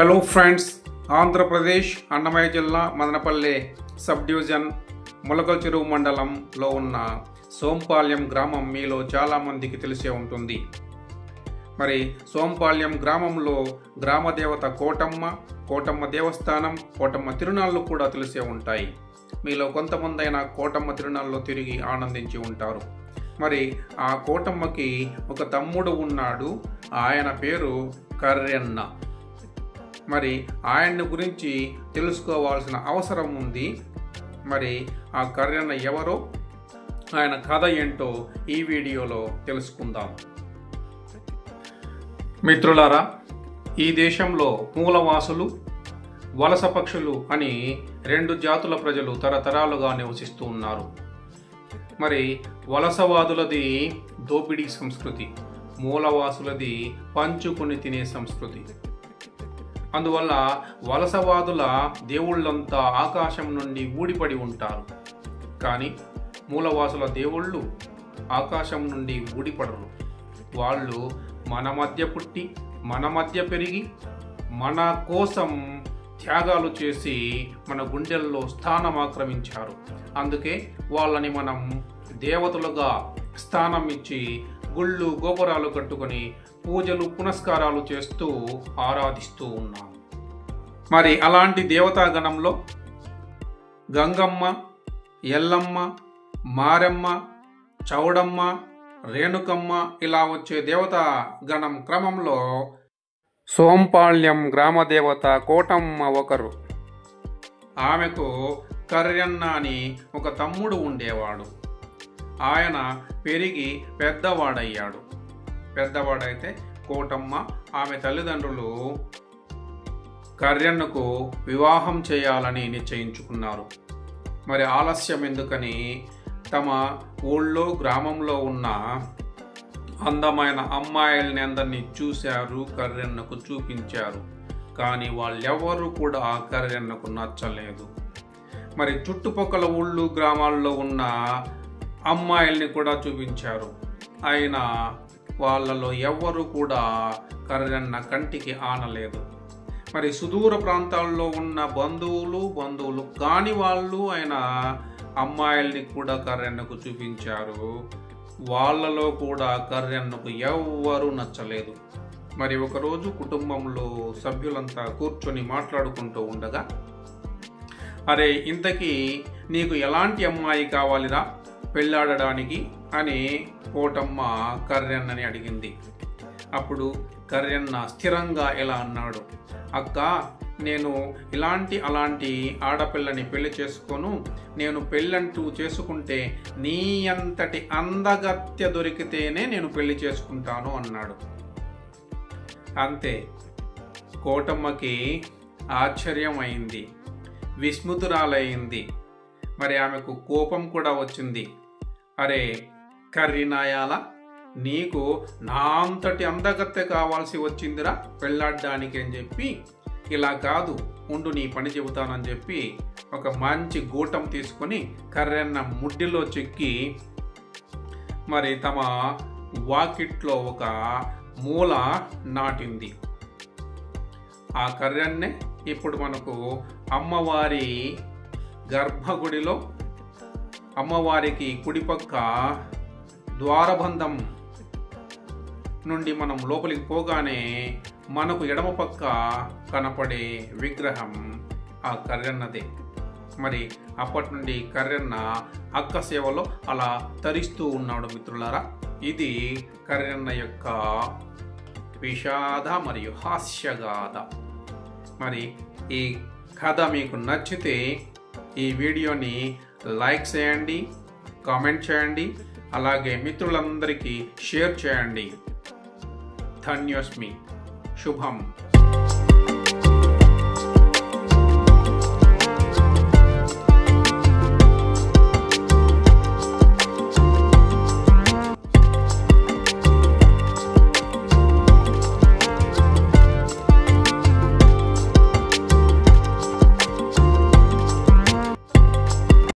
Hello friends, Andhra Pradesh Annamayya జిల్లా Madanapalle sub division ములకల చెరువు మండలంలో ఉన్న సోంపాల్యం గ్రామం మీలో చాలామందికి తెలిసే ఉంటుంది. మరి సోంపాల్యం గ్రామంలో గ్రామదేవత కోటమ్మ దేవస్థానం, కోటమ్మ తిరునాళ్ళు కూడా తెలిసే ఉంటాయి. మీలో కొంతమంది అయినా కోటమ్మ తిరునాళ్ళలో తిరిగి ఆనందించి ఉంటారు. మరి ఆ కోటమ్మకి ఒక తమ్ముడు ఉన్నాడు. ఆయన పేరు కర్రెన్న. మరి ఆయన్ని గురించి తెలుసుకోవాల్సిన అవసరం ఉంది. మరి ఆ కర్రెన్న ఎవరో, ఆయన కథ ఏంటో ఈ వీడియోలో తెలుసుకుందాం. మిత్రులారా, ఈ దేశంలో మూలవాసులు, వలస పక్షులు అని రెండు జాతుల ప్రజలు తరతరాలుగా నివసిస్తూ ఉన్నారు. మరి వలసవాదులది దోపిడీ సంస్కృతి, మూలవాసులది పంచుకొని తినే సంస్కృతి. అందువల్ల వలసవాదుల దేవుళ్ళంతా ఆకాశం నుండి ఊడిపడి ఉంటారు. కానీ మూలవాసుల దేవుళ్ళు ఆకాశం నుండి ఊడిపడరు. వాళ్ళు మన మధ్య పుట్టి, మన మధ్య పెరిగి, మన కోసం త్యాగాలు చేసి మన గుండెల్లో స్థానం ఆక్రమించారు. అందుకే వాళ్ళని మనం దేవతలుగా స్థానం ఇచ్చి గుళ్ళు గోపురాలు కట్టుకొని పూజలు పునస్కారాలు చేస్తూ ఆరాధిస్తూ ఉన్నాం. మరి అలాంటి దేవతాగణంలో గంగమ్మ, ఎల్లమ్మ, మారెమ్మ, చౌడమ్మ, రేణుకమ్మ ఇలా వచ్చే దేవతా గణం క్రమంలో సోంపాల్యం గ్రామదేవత కోటమ్మ ఒకరు. ఆమెకు కర్రెన్న అని ఒక తమ్ముడు ఉండేవాడు. ఆయన పెరిగి పెద్దవాడైతే కోటమ్మ ఆమె తల్లిదండ్రులు కర్రెన్నకు వివాహం చేయాలని నిశ్చయించుకున్నారు. మరి ఆలస్యం ఎందుకని తమ ఊళ్ళో గ్రామంలో ఉన్న అందమైన అమ్మాయిల్ని అందరినీ చూశారు, కర్రెన్నకు చూపించారు. కానీ వాళ్ళెవరూ కూడా ఆ కర్రెన్నకు నచ్చలేదు. మరి చుట్టుపక్కల ఊళ్ళు గ్రామాల్లో ఉన్న అమ్మాయిల్ని కూడా చూపించారు. అయినా వాళ్ళలో ఎవ్వరూ కూడా కర్రెన్న కంటికి ఆనలేదు. మరి సుదూర ప్రాంతాల్లో ఉన్న బంధువులు కాని వాళ్ళు ఆయన అమ్మాయిల్ని కూడా కర్రెన్నకు చూపించారు. వాళ్ళలో కూడా కర్రెన్నకు ఎవ్వరూ నచ్చలేదు. మరి ఒకరోజు కుటుంబంలో సభ్యులంతా కూర్చొని మాట్లాడుకుంటూ ఉండగా, అరే ఇంతకీ నీకు ఎలాంటి అమ్మాయి కావాలిరా పెళ్ళాడడానికి అని కోటమ్మ కర్రెన్నని అడిగింది. అప్పుడు కర్రెన్న స్థిరంగా ఇలా అన్నాడు, అక్క, నేను అలాంటి ఆడపిల్లని పెళ్లి చేసుకోను. నేను పెళ్ళంటూ చేసుకుంటే నీ అంతటి అందగత్య దొరికితేనే నేను పెళ్లి చేసుకుంటాను అన్నాడు. అంతే, కోటమ్మకి ఆశ్చర్యం అయింది, విస్మృతురాలయ్యింది. మరి ఆమెకు కోపం కూడా వచ్చింది. అరే కర్రినాయాల, నీకు నా అంతటి అందగత్తె కావాల్సి వచ్చిందిరా పెళ్ళాడడానికి అని చెప్పి, ఇలా కాదు ఉండు నీ పని చెబుతానని చెప్పి ఒక మంచి గూటం తీసుకొని కర్రెన్న ముడ్డిలో చెక్కి మరి తమ వాకిట్లో ఒక మూల నాటింది. ఆ కర్రెన్నే ఇప్పుడు మనకు అమ్మవారి గర్భగుడిలో అమ్మవారికి కుడిపక్క ద్వారబంధం నుండి మనం లోపలికి పోగానే మనకు ఎడమ పక్క కనపడే విగ్రహం ఆ కర్రెన్నదే. మరి అప్పటి నుండి కర్రెన్న అక్క సేవలో అలా తరిస్తూ ఉన్నాడు. మిత్రులారా, ఇది కర్రెన్న యొక్క విషాద మరియు హాస్యగాథ. మరి ఈ కథ మీకు నచ్చితే ఈ వీడియోని లైక్ చేయండి, కామెంట్ చేయండి, అలాగే మిత్రులందరికీ షేర్ చేయండి. ధన్యోస్మి. శుభం.